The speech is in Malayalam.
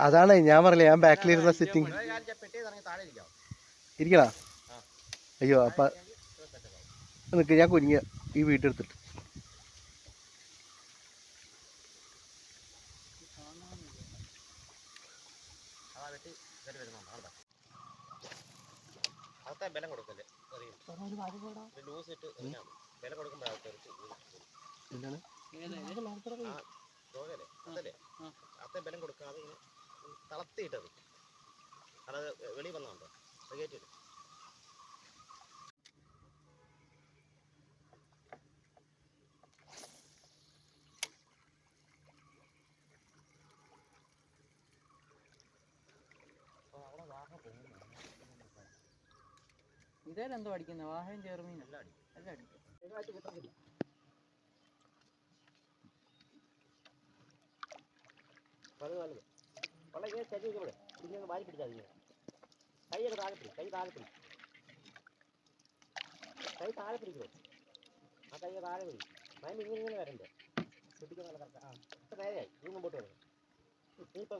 അതാണ് ഞാൻ പറഞ്ഞില്ല, ഞാൻ ബാക്കിലിരുന്ന സിറ്റിംഗ് ഇരിക്കണ. അയ്യോ അപ്പൊ നിക്ക്, ഞാൻ കുഞ്ഞ ഈ വീട്ടെടുത്തിട്ട്. ബലം കൊടുക്കല്ലേ, ലൂസ് ഇട്ട് ബലം കൊടുക്കുമ്പോഴല്ലേ അത്തെ ബലം കൊടുക്കാതെ തളർത്തിയിട്ടത് അത് വെളി വന്നുണ്ടോ അത് കയറ്റിട്ട്. ഇതേലെന്തോ അടിക്കുന്ന വാഹനം ചേർമീൻ എല്ലാം അടിക്കും. വളരെ ചെറിയ ഇവിടെ ഇങ്ങനെ വാരി പിടിച്ചാൽ കൈയൊക്കെ താഴെ പിടി, കൈ താഴെ പിടി, കൈ താഴെ പിടിക്കുമോ, ആ കൈ താഴെ പിടി. മൈൻഡ് ഇങ്ങനെ വരണ്ടേ, പിടിക്കാൻ നല്ല കറക്റ്റ്. ആ നേരെയായി, ഈ മുമ്പോട്ട് വരണം. നീ ഇപ്പോൾ